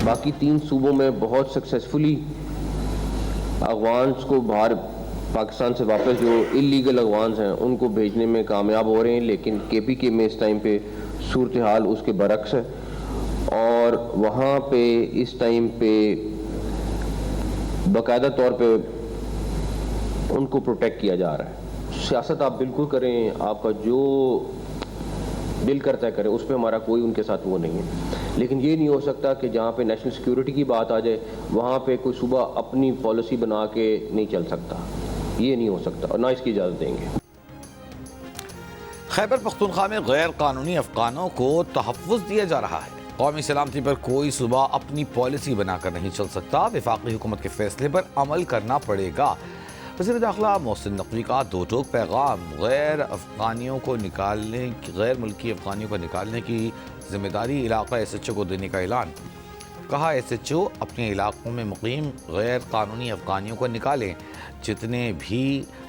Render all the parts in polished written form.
باقی 3 صوبوں میں بہت سکسیسفلی افغانس کو باہر پاکستان سے واپس جو انلیگل افغانس ہیں ان کو بھیجنے میں کامیاب ہو رہے ہیں، لیکن KPK میں اس ٹائم پہ صورتحال اس کے برعکس ہے، اور وہاں پہ اس ٹائم پہ باقاعدہ طور پہ ان کو پروٹیکٹ کیا جا رہا ہے۔ سیاست آپ بالکل کریں، آپ کا جو دل کرتا ہے کریں، اس پہ ہمارا کوئی ان کے ساتھ وہ نہیں ہے، لیکن یہ نہیں ہو سکتا کہ جہاں پہ نیشنل سیکیورٹی کی بات آ جائے وہاں پہ کوئی صوبہ اپنی پالیسی بنا کے نہیں چل سکتا، یہ نہیں ہو سکتا اور نہ اس کی اجازت دیں گے۔ خیبر پختونخوا میں غیر قانونی افغانوں کو تحفظ دیا جا رہا ہے۔ قومی سلامتی پر کوئی صوبہ اپنی پالیسی بنا کر نہیں چل سکتا، وفاقی حکومت کے فیصلے پر عمل کرنا پڑے گا۔ وزیر داخلہ محسن نقوی کا دو ٹوک پیغام، غیر ملکی افغانیوں کو نکالنے کی ذمہ داری علاقہ SHO کو دینے کا اعلان۔ کہا SHO اپنے علاقوں میں مقیم غیر قانونی افغانیوں کو نکالیں، جتنے بھی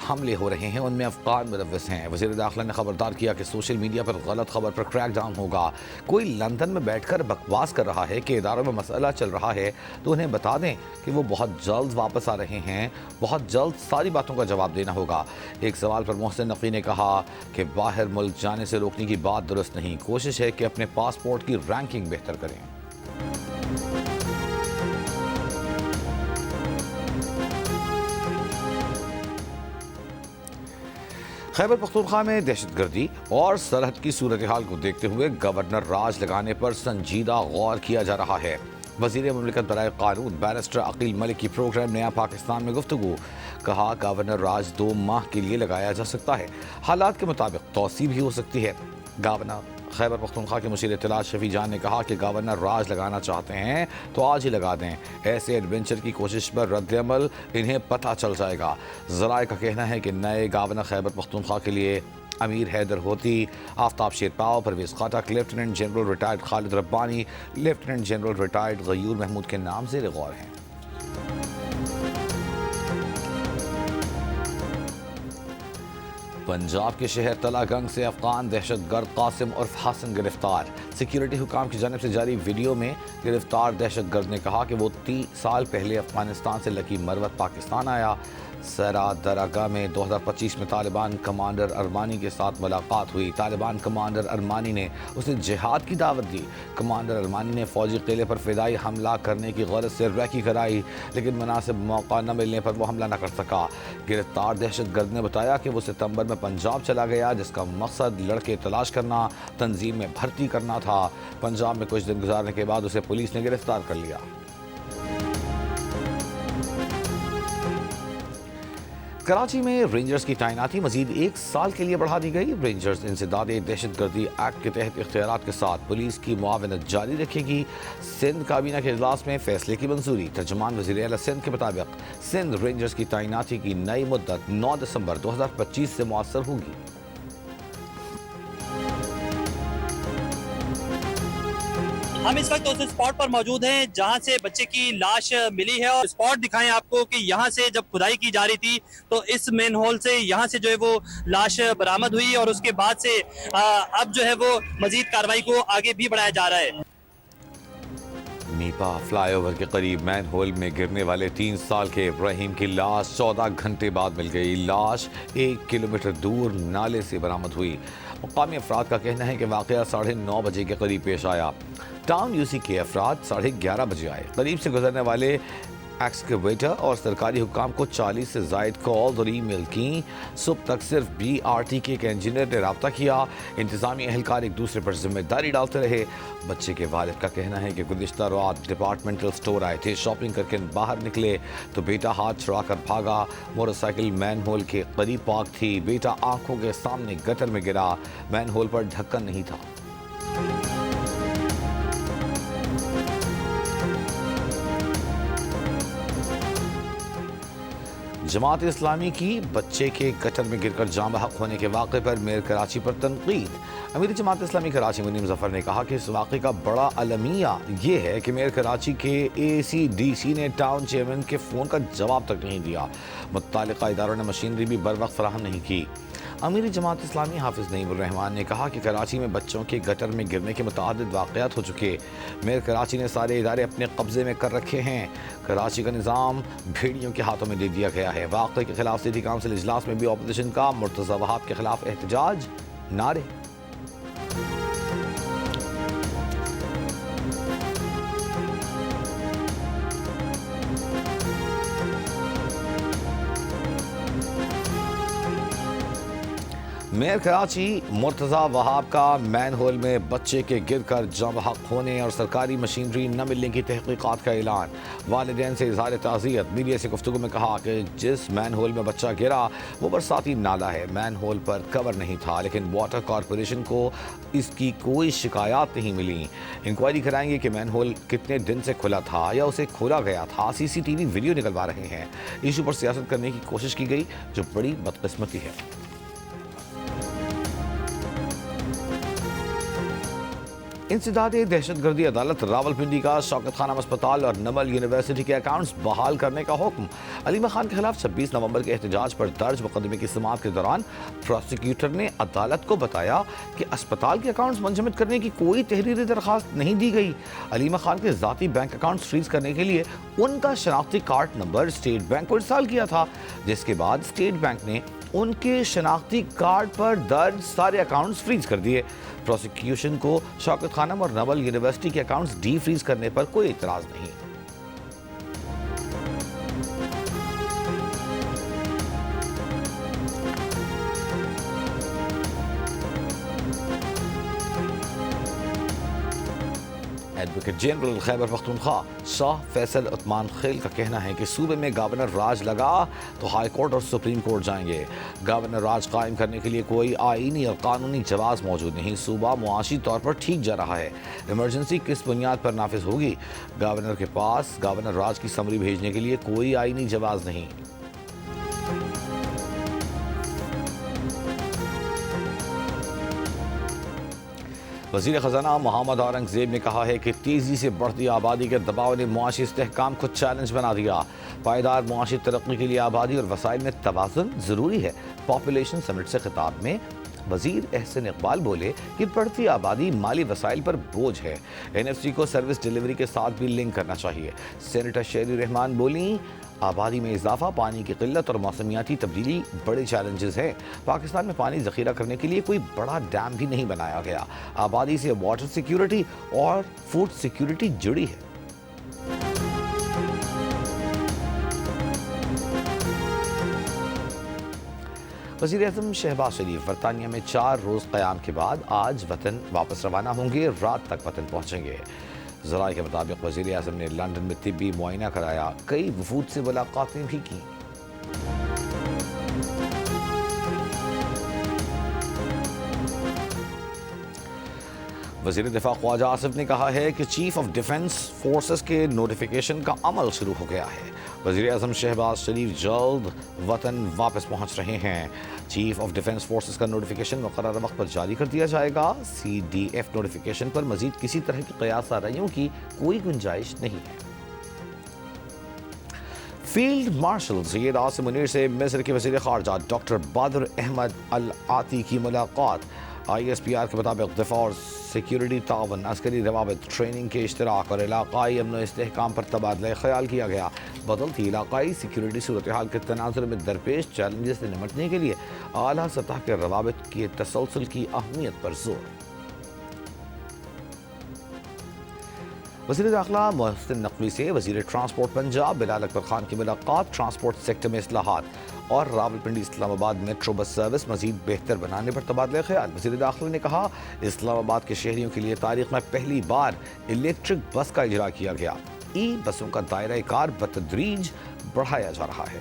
حملے ہو رہے ہیں ان میں افغان ملوث ہیں۔ وزیر داخلہ نے خبردار کیا کہ سوشل میڈیا پر غلط خبر پر کریک ڈاؤن ہوگا۔ کوئی لندن میں بیٹھ کر بکواس کر رہا ہے کہ اداروں میں مسئلہ چل رہا ہے تو انہیں بتا دیں کہ وہ بہت جلد واپس آ رہے ہیں، بہت جلد ساری باتوں کا جواب دینا ہوگا۔ ایک سوال پر محسن نقوی نے کہا کہ باہر ملک جانے سے روکنے کی بات درست نہیں، کوشش ہے کہ اپنے پاسپورٹ کی رینکنگ بہتر کریں۔ خیبر پختونخوا میں دہشت گردی اور سرحد کی صورتحال کو دیکھتے ہوئے گورنر راج لگانے پر سنجیدہ غور کیا جا رہا ہے۔ وزیر مملکت برائے قانون بیرسٹر عقیل ملک کی پروگرام نیا پاکستان میں گفتگو۔ کہا گورنر راج 2 ماہ کے لیے لگایا جا سکتا ہے، حالات کے مطابق توسیع بھی ہو سکتی ہے۔ گورنر خیبر پختونخوا کے مشیر اطلاعات شفیع جان نے کہا کہ گورنر راج لگانا چاہتے ہیں تو آج ہی لگا دیں، ایسے ایڈونچر کی کوشش پر رد عمل انہیں پتہ چل جائے گا۔ ذرائع کا کہنا ہے کہ نئے گورنر خیبر پختونخوا کے لیے Amir Haider Hoti, Aftab Sherpao, Pervez Khattak, lieutenant general retired Khalid Rabbani, lieutenant general retired Ghayur Mahmood کے نام زیر غور ہیں۔ پنجاب کے شہر تلا گنگ سے افغان دہشت گرد قاسم عرف حسن گرفتار۔ سیکیورٹی حکام کی جانب سے جاری ویڈیو میں گرفتار دہشت گرد نے کہا کہ وہ 30 سال پہلے افغانستان سے لکی مروت پاکستان آیا۔ سیرا درگاہ میں 2025 میں طالبان کمانڈر ارمانی کے ساتھ ملاقات ہوئی۔ طالبان کمانڈر ارمانی نے اسے جہاد کی دعوت دی۔ کمانڈر ارمانی نے فوجی قلعے پر فدائی حملہ کرنے کی غرض سے ریکی کرائی، لیکن مناسب موقع نہ ملنے پر وہ حملہ نہ کر سکا۔ گرفتار دہشت گرد نے بتایا کہ وہ ستمبر میں پنجاب چلا گیا، جس کا مقصد لڑکے تلاش کرنا، تنظیم میں بھرتی کرنا تھا۔ پنجاب میں کچھ دن گزارنے کے بعد اسے پولیس نے گرفتار کر لیا۔ کراچی میں رینجرز کی تعیناتی مزید 1 سال کے لیے بڑھا دی گئی۔ رینجرز انسداد دہشت گردی ایکٹ کے تحت اختیارات کے ساتھ پولیس کی معاونت جاری رکھے گی۔ سندھ کابینہ کے اجلاس میں فیصلے کی منظوری۔ ترجمان وزیر اعلیٰ سندھ کے مطابق سندھ رینجرز کی تعیناتی کی نئی مدت 9 دسمبر 2025 سے مؤثر ہوگی۔ ہم اس وقت اس اسپاٹ پر موجود ہیں جہاں سے بچے کی لاش ملی ہے، اور اسپاٹ دکھائیں آپ کو کہ یہاں سے جب کھدائی کی جا رہی تھی تو اس مین ہول سے یہاں سے جو ہے وہ لاش برآمد ہوئی، اور اس کے بعد سے اب جو ہے وہ مزید کارروائی کو آگے بھی بڑھایا جا رہا ہے۔ نیپا فلائی اوور کے قریب مین ہول میں گرنے والے 3 سال کے ابراہیم کی لاش 14 گھنٹے بعد مل گئی۔ لاش 1 کلومیٹر دور نالے سے برآمد ہوئی۔ مقامی افراد کا کہنا ہے کہ واقعہ 9:30 بجے کے قریب پیش آیا۔ ٹاؤن UC کے افراد 11:30 بجے آئے۔ قریب سے گزرنے والے ایکسکیویٹر اور سرکاری حکام کو 40 سے زائد کالز اور ای میل کی۔ صبح تک صرف BRT کے ایک انجینئر نے رابطہ کیا۔ انتظامی اہلکار ایک دوسرے پر ذمہ داری ڈالتے رہے۔ بچے کے والد کا کہنا ہے کہ گزشتہ رات ڈپارٹمنٹل سٹور آئے تھے، شاپنگ کر کے باہر نکلے تو بیٹا ہاتھ چھڑا کر بھاگا۔ موٹر سائیکل مین ہول کے قریب پارک تھی۔ بیٹا آنکھوں کے سامنے گٹر میں گرا۔ مین ہول پر ڈھکن نہیں تھا۔ جماعت اسلامی کی بچے کے گٹر میں گر کر جاں بحق ہونے کے واقعے پر میئر کراچی پر تنقید۔ امیر جماعت اسلامی کراچی منیم ظفر نے کہا کہ اس واقعے کا بڑا المیہ یہ ہے کہ میئر کراچی کے ACDC نے ٹاؤن چیئرمین کے فون کا جواب تک نہیں دیا۔ متعلقہ اداروں نے مشینری بھی بر وقت فراہم نہیں کی۔ امیر جماعت اسلامی حافظ نعیم الرحمان نے کہا کہ کراچی میں بچوں کے گٹر میں گرنے کے متعدد واقعات ہو چکے، میئر کراچی نے سارے ادارے اپنے قبضے میں کر رکھے ہیں، کراچی کا نظام بھیڑیوں کے ہاتھوں میں دے دیا گیا ہے۔ واقعے کے خلاف سٹی کونسل اجلاس میں بھی اپوزیشن کا مرتضی وہاب کے خلاف احتجاج، نعرے۔ میئر کراچی مرتضی وہاب کا مین ہول میں بچے کے گر کر جم حق ہونے اور سرکاری مشینری نہ ملنے کی تحقیقات کا اعلان، والدین سے اظہار تعزیت۔ میڈیا سے گفتگو میں کہا کہ جس مین ہول میں بچہ گرا وہ برساتی نالہ ہے، مین ہول پر کور نہیں تھا، لیکن واٹر کارپوریشن کو اس کی کوئی شکایات نہیں ملی۔ انکوائری کرائیں گے کہ مین ہول کتنے دن سے کھلا تھا یا اسے کھولا گیا تھا۔ سی سی ٹی وی ویڈیو نکلوا رہے ہیں۔ ایشو پر سیاست کرنے کی کوشش کی گئی جو بڑی بدقسمتی ہے۔ انسداد دہشت گردی عدالت راولپنڈی کا شوکت خانم اسپتال اور نمل یونیورسٹی کے اکاؤنٹس بحال کرنے کا حکم۔ علیمہ خان کے خلاف 26 نومبر کے احتجاج پر درج مقدمے کی سماعت کے دوران پروسیکیوٹر نے عدالت کو بتایا کہ اسپتال کے اکاؤنٹس منجمد کرنے کی کوئی تحریری درخواست نہیں دی گئی۔ علیمہ خان کے ذاتی بینک اکاؤنٹس فریز کرنے کے لیے ان کا شناختی کارڈ نمبر اسٹیٹ بینک کو ارسال کیا تھا، جس کے بعد اسٹیٹ بینک نے ان کے شناختی کارڈ پر درج سارے اکاؤنٹس فریز کر دیے۔ پروسیکیوشن کو شوکت خانم اور نول یونیورسٹی کے اکاؤنٹس ڈی فریز کرنے پر کوئی اعتراض نہیں۔ ایڈوکیٹ جنرل خیبر پختونخوا شاہ فیصل عثمان خیل کا کہنا ہے کہ صوبے میں گورنر راج لگا تو ہائی کورٹ اور سپریم کورٹ جائیں گے۔ گورنر راج قائم کرنے کے لیے کوئی آئینی اور قانونی جواز موجود نہیں۔ صوبہ معاشی طور پر ٹھیک جا رہا ہے، ایمرجنسی کس بنیاد پر نافذ ہوگی؟ گورنر کے پاس گورنر راج کی سمری بھیجنے کے لیے کوئی آئینی جواز نہیں۔ وزیر خزانہ محمد اورنگزیب نے کہا ہے کہ تیزی سے بڑھتی آبادی کے دباؤ نے معاشی استحکام کو چیلنج بنا دیا۔ پائیدار معاشی ترقی کے لیے آبادی اور وسائل میں توازن ضروری ہے۔ پاپولیشن سمٹ سے خطاب میں وزیر احسن اقبال بولے کہ بڑھتی آبادی مالی وسائل پر بوجھ ہے، این ایف سی کو سروس ڈیلیوری کے ساتھ بھی لنک کرنا چاہیے۔ سینیٹر شیری رحمان بولیں آبادی میں اضافہ، پانی کی قلت اور موسمیاتی تبدیلی بڑے چیلنجز ہیں۔ پاکستان میں پانی ذخیرہ کرنے کے لیے کوئی بڑا ڈیم بھی نہیں بنایا گیا۔ آبادی سے واٹر سیکیورٹی اور فوڈ سیکیورٹی جڑی ہے۔ وزیر اعظم شہباز شریف برطانیہ میں 4 روز قیام کے بعد آج وطن واپس روانہ ہوں گے، رات تک وطن پہنچیں گے۔ ذرائع کے مطابق وزیر اعظم نے لندن میں طبی معائنہ کرایا، کئی وفود سے ملاقاتیں بھی کیں۔ وزیر دفاع خواجہ آصف نے کہا ہے کہ چیف آف ڈیفنس فورسز کے نوٹیفیکیشن کا عمل شروع ہو گیا ہے۔ وزیر اعظم شہباز شریف جلد وطن واپس پہنچ رہے ہیں۔ چیف آف ڈیفنس فورسز کا نوٹیفیکیشن مقررہ وقت پر جاری کر دیا جائے گا۔ سی ڈی ایف نوٹیفیکیشن پر مزید کسی طرح کی قیاس آرائیوں کی کوئی گنجائش نہیں ہے۔ فیلڈ مارشل سید عاصم منیر سے مصر کے وزیر خارجہ ڈاکٹر بدر احمد العاطی کی ملاقات۔ آئی ایس پی آر کے مطابق دفاع اور سیکیورٹی تعاون، عسکری روابط، ٹریننگ کے اشتراک اور علاقائی امن و استحکام پر تبادلہ خیال کیا گیا۔ بدلتی علاقائی سیکیورٹی صورتحال کے تناظر میں درپیش چیلنجز سے نمٹنے کے لیے اعلیٰ سطح کے روابط کے تسلسل کی اہمیت پر زور۔ وزیر داخلہ محسن نقوی سے وزیر ٹرانسپورٹ پنجاب بلال اکبر خان کی ملاقات۔ ٹرانسپورٹ سیکٹر میں اصلاحات اور راولپنڈی اسلام آباد میٹرو بس سروس مزید بہتر بنانے پر تبادلہ خیال۔ وزیر داخلہ نے کہا اسلام آباد کے شہریوں کے لیے تاریخ میں پہلی بار الیکٹرک بس کا اجرا کیا گیا۔ ای بسوں کا دائرہ کار بتدریج بڑھایا جا رہا ہے۔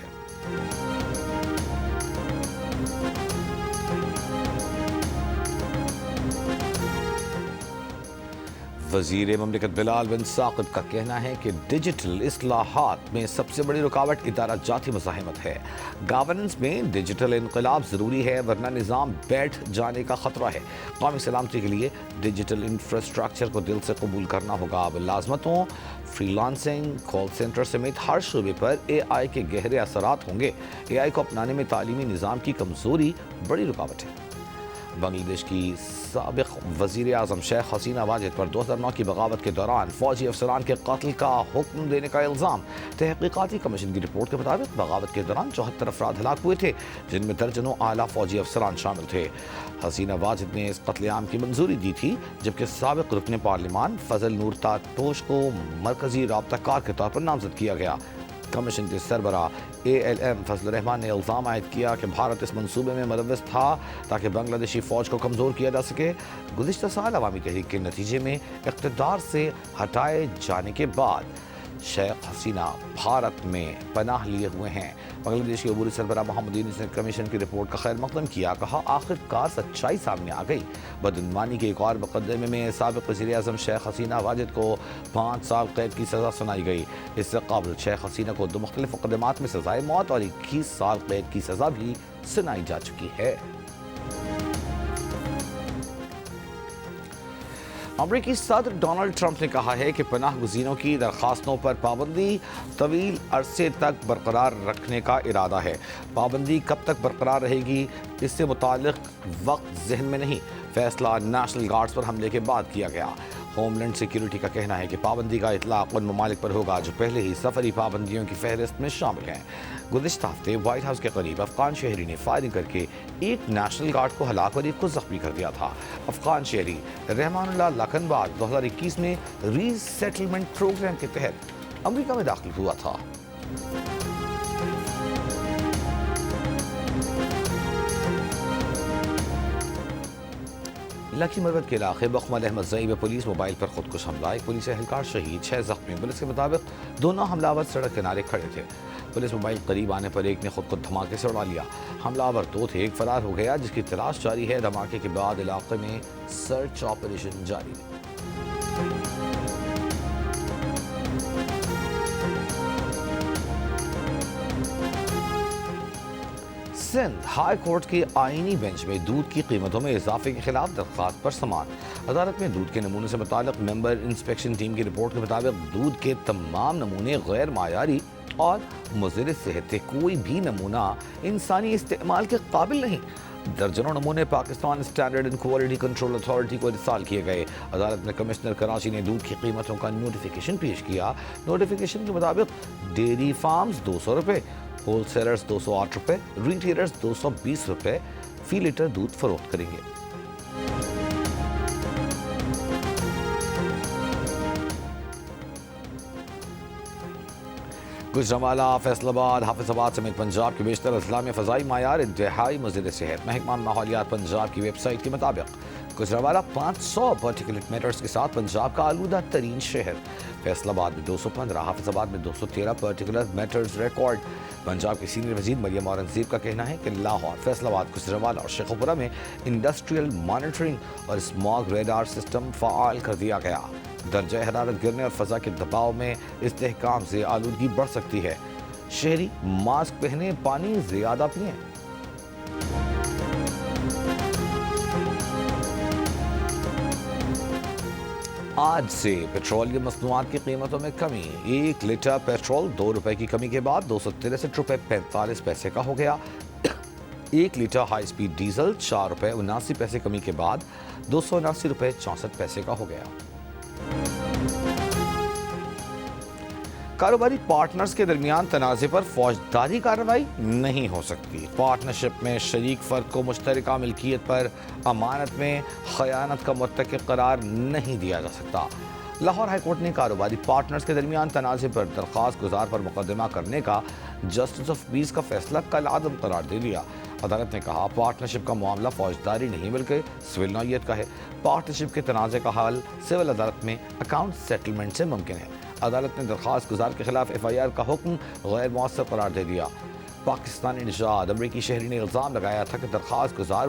وزیر مملکت بلال بن ثاقب کا کہنا ہے کہ ڈیجیٹل اصلاحات میں سب سے بڑی رکاوٹ ادارہ جاتی مزاحمت ہے۔ گورننس میں ڈیجیٹل انقلاب ضروری ہے ورنہ نظام بیٹھ جانے کا خطرہ ہے۔ قومی سلامتی کے لیے ڈیجیٹل انفراسٹرکچر کو دل سے قبول کرنا ہوگا۔ ملازمتوں، فری لانسنگ، کال سینٹر سمیت ہر شعبے پر اے آئی کے گہرے اثرات ہوں گے۔ اے آئی کو اپنانے میں تعلیمی نظام کی کمزوری بڑی رکاوٹ ہے۔ بنگلہ دیش کی سابق وزیر اعظم شیخ حسینہ واجد پر 2009 کی بغاوت کے دوران فوجی افسران کے قتل کا حکم دینے کا الزام۔ تحقیقاتی کمیشن کی رپورٹ کے مطابق بغاوت کے دوران 74 افراد ہلاک ہوئے تھے، جن میں درجنوں اعلیٰ فوجی افسران شامل تھے۔ حسینہ واجد نے اس قتل عام کی منظوری دی تھی، جبکہ سابق رکن پارلیمان فضل نور تاتوش کو مرکزی رابطہ کار کے طور پر نامزد کیا گیا۔ کمیشن کے سربراہ ALM فضل الرحمان نے الزام عائد کیا کہ بھارت اس منصوبے میں ملوث تھا تاکہ بنگلہ دیشی فوج کو کمزور کیا جا سکے۔ گزشتہ سال عوامی تحریک کے نتیجے میں اقتدار سے ہٹائے جانے کے بعد شیخ حسینہ بھارت میں پناہ لیے ہوئے ہیں۔ بنگلہ دیش کے عبوری سربراہ محمد یونس نے کمیشن کی رپورٹ کا خیر مقدم کیا، کہا آخر کار سچائی سامنے آ گئی۔ بدعنوانی کے ایک اور مقدمے میں سابق وزیر اعظم شیخ حسینہ واجد کو 5 سال قید کی سزا سنائی گئی۔ اس سے قبل شیخ حسینہ کو 2 مختلف مقدمات میں سزائے موت اور 21 سال قید کی سزا بھی سنائی جا چکی ہے۔ امریکی صدر ڈونلڈ ٹرمپ نے کہا ہے کہ پناہ گزینوں کی درخواستوں پر پابندی طویل عرصے تک برقرار رکھنے کا ارادہ ہے۔ پابندی کب تک برقرار رہے گی اس سے متعلق وقت ذہن میں نہیں۔ فیصلہ نیشنل گارڈز پر حملے کے بعد کیا گیا۔ ہوم لینڈ سیکیورٹی کا کہنا ہے کہ پابندی کا اطلاق ان ممالک پر ہوگا جو پہلے ہی سفری پابندیوں کی فہرست میں شامل ہیں۔ گزشتہ ہفتے وائٹ ہاؤس کے قریب افغان شہری نے فائرنگ کر کے ایک نیشنل گارڈ کو ہلاک اور ایک کو زخمی کر دیا تھا۔ افغان شہری رحمان اللہ لکھنباد 2021 میں ری سیٹلمنٹ پروگرام کے تحت امریکہ میں داخل ہوا تھا۔ لکی مربت کے علاقے بخمل احمد زئی میں پولیس موبائل پر خودکش حملہ، ایک پولیس اہلکار شہید، 6 زخمی۔ پولیس کے مطابق دونوں حملہ آور سڑک کنارے کھڑے تھے۔ پولیس موبائل قریب آنے پر ایک نے خود کو دھماکے سے اڑا لیا۔ حملہ آور 2 تھے، ایک فرار ہو گیا جس کی تلاش جاری ہے۔ دھماکے کے بعد علاقے میں سرچ آپریشن جاری ہے۔ سندھ ہائی کورٹ کے آئینی بینچ میں دودھ کی قیمتوں میں اضافے کے خلاف درخواست پر سماعت۔ عدالت میں دودھ کے نمونے سے متعلق ممبر انسپیکشن ٹیم کی رپورٹ کے مطابق دودھ کے تمام نمونے غیر معیاری اور مضر صحت تھے۔ کوئی بھی نمونہ انسانی استعمال کے قابل نہیں۔ درجنوں نمونے Pakistan standard and quality control authority کو ارسال کیے گئے۔ عدالت میں کمشنر کراچی نے دودھ کی قیمتوں کا نوٹیفیکیشن پیش کیا۔ نوٹیفیکیشن کے مطابق ڈیری فارمز 200 روپے، ہول سیلرز 208 روپے، ریٹیلرز 220 روپے فی لیٹر دودھ فروخت کریں گے۔ گوجرانوالہ، فیصل آباد، حافظ آباد سمیت پنجاب کے بیشتر اضلاع میں فضائی معیار انتہائی مضر صحت۔ محکمہ ماحولیات پنجاب کی ویب سائٹ کے مطابق گوجرانوالہ 500 پارٹیکولٹ میٹرز کے ساتھ پنجاب کا آلودہ ترین شہر۔ فیصل آباد میں 215، حافظ آباد میں 213 پارٹیکولٹ میٹرز ریکارڈ۔ پنجاب کی سینئر وزیر مریم اورنگزیب کا کہنا ہے کہ لاہور، فیصل آباد، گوجرانوالہ اور شیخوپورہ میں انڈسٹریل مانیٹرنگ اور اسماگ ریڈار سسٹم فعال کر دیا گیا۔ درجہ حرارت گرنے اور فضا کے دباؤ میں استحکام سے آلودگی بڑھ سکتی ہے۔ شہری ماسک پہنیں، پانی زیادہ پئیں۔ آج سے پیٹرولیم مصنوعات کی قیمتوں میں کمی۔ 1 لیٹر پیٹرول 2 روپے کی کمی کے بعد 263 روپے 45 پیسے کا ہو گیا۔ 1 لیٹر ہائی سپیڈ ڈیزل 4 روپے 79 پیسے کمی کے بعد 279 روپے 64 پیسے کا ہو گیا۔ کاروباری پارٹنرز کے درمیان تنازع پر فوجداری کارروائی نہیں ہو سکتی۔ پارٹنرشپ میں شریک فرد کو مشترکہ ملکیت پر امانت میں خیانت کا مرتکب قرار نہیں دیا جا سکتا۔ لاہور ہائی کورٹ نے کاروباری پارٹنرز کے درمیان تنازع پر درخواست گزار پر مقدمہ کرنے کا جسٹس آف پیس کا فیصلہ کالعدم قرار دے دیا۔ عدالت نے کہا پارٹنرشپ کا معاملہ فوجداری نہیں بلکہ سول نوعیت کا ہے۔ پارٹنرشپ کے تنازع کا حل سول عدالت میں اکاؤنٹ سیٹلمنٹ سے ممکن ہے۔ عدالت نے درخواست گزار کے خلاف FIR کا حکم غیر مؤثر قرار دے دیا۔ پاکستانی نژاد امریکی شہری نے الزام لگایا تھا کہ درخواست گزار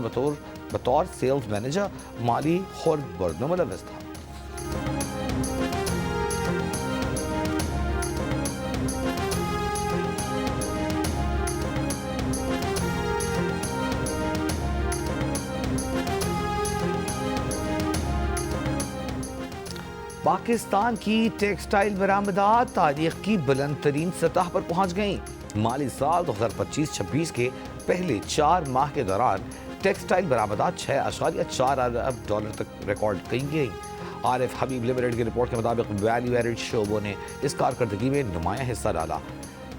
بطور سیلز مینیجر مالی خورد برد میں ملوث تھا۔ پاکستان کی ٹیکسٹائل برآمدات تاریخ کی بلند ترین سطح پر پہنچ گئیں۔ مالی سال 2025-26 کے پہلے 4 ماہ کے دوران ٹیکسٹائل برآمدات 6.4 ارب ڈالر تک ریکارڈ کی گئیں۔ عارف حبیب لمیٹڈ کی رپورٹ کے مطابق ویلیو ایڈڈ شعبوں نے اس کارکردگی میں نمایاں حصہ ڈالا۔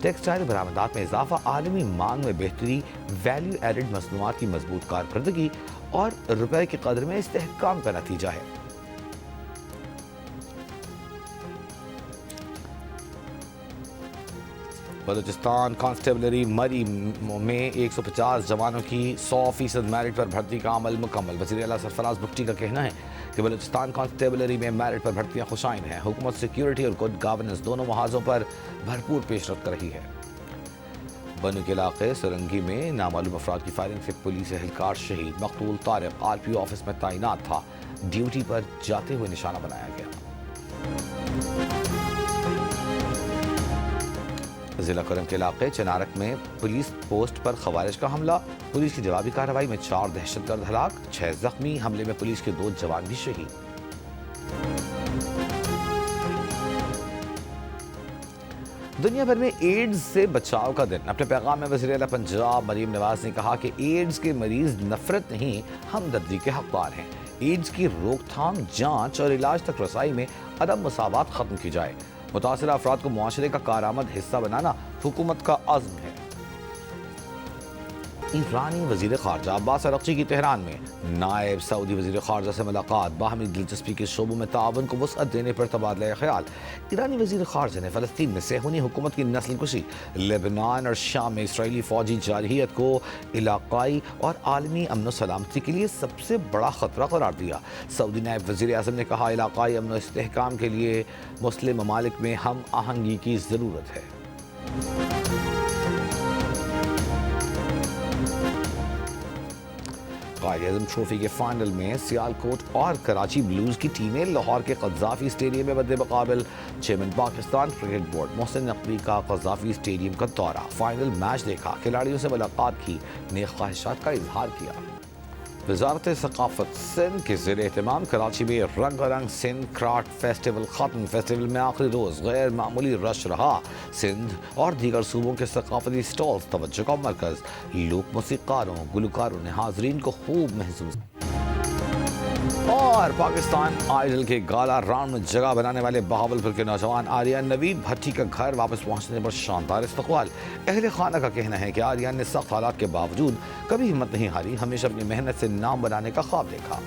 ٹیکسٹائل برآمدات میں اضافہ عالمی مانگ میں بہتری، ویلیو ایڈڈ مصنوعات کی مضبوط کارکردگی اور روپے کی قدر میں استحکام کا نتیجہ ہے۔ بلوچستان کانسٹیبلری مری میں 150 جوانوں کی 100% میرٹ پر بھرتی کا عمل مکمل۔ وزیر اعلیٰ سرفراز بگٹی کا کہنا ہے کہ بلوچستان کانسٹیبلری میں میرٹ پر بھرتیاں خوشائن ہیں۔ حکومت سیکیورٹی اور گڈ گورننس دونوں محاذوں پر بھرپور پیش رفت کر رہی ہے۔ بنو کے علاقے سرنگی میں نامعلوم افراد کی فائرنگ سے پولیس اہلکار شہید۔ مقتول طارق RPO آفس میں تعینات تھا، ڈیوٹی پر جاتے ہوئے نشانہ بنایا گیا۔ ضلع کرم کے علاقے چنارک میں پولیس پوسٹ پر خوارج کا حملہ، پولیس کی جوابی کارروائی میں 4 دہشت گرد ہلاک، 6 زخمی، حملے میں پولیس کے 2 جوان بھی شہید۔ دنیا بھر میں ایڈز سے بچاؤ کا دن۔ اپنے پیغام میں وزیر اعلیٰ پنجاب مریم نواز نے کہا کہ ایڈز کے مریض نفرت نہیں، ہمدردی کے حقدار ہیں۔ ایڈز کی روک تھام، جانچ اور علاج تک رسائی میں عدم مساوات ختم کی جائے۔ متاثرہ افراد کو معاشرے کا کارآمد حصہ بنانا حکومت کا عزم ہے۔ ایرانی وزیر خارجہ عباس عراقچی کی تہران میں نائب سعودی وزیر خارجہ سے ملاقات، باہمی دلچسپی کے شعبوں میں تعاون کو وسعت دینے پر تبادلہ خیال۔ ایرانی وزیر خارجہ نے فلسطین میں صہیونی حکومت کی نسل کشی، لبنان اور شام میں اسرائیلی فوجی جارحیت کو علاقائی اور عالمی امن و سلامتی کے لیے سب سے بڑا خطرہ قرار دیا۔ سعودی نائب وزیر اعظم نے کہا علاقائی امن و استحکام کے لیے مسلم ممالک میں ہم آہنگی کی ضرورت ہے۔ قائد اعظم ٹرافی کے فائنل میں سیالکوٹ اور کراچی بلوز کی ٹیمیں لاہور کے قذافی اسٹیڈیم میں مد مقابل۔ Chairman Pakistan cricket board Mohsin Naqvi کا قذافی اسٹیڈیم کا دورہ، فائنل میچ دیکھا، کھلاڑیوں سے ملاقات کی، نیک خواہشات کا اظہار کیا۔ وزارت ثقافت سندھ کے زیر اہتمام کراچی میں رنگ رنگ سندھ کرافٹ فیسٹیول ختم۔ فیسٹیول میں آخری روز غیر معمولی رش رہا۔ سندھ اور دیگر صوبوں کے ثقافتی سٹالز توجہ کا مرکز۔ لوک موسیقاروں، گلوکاروں نے حاضرین کو خوب محسوس۔ اور پاکستان آئیڈل کے گالا راؤنڈ میں جگہ بنانے والے بہاولپور کے نوجوان آریان نوید بھٹی کا گھر واپس پہنچنے پر شاندار استقبال۔ اہل خانہ کا کہنا ہے کہ آریان نے سخت حالات کے باوجود کبھی ہمت نہیں ہاری، ہمیشہ اپنی محنت سے نام بنانے کا خواب دیکھا۔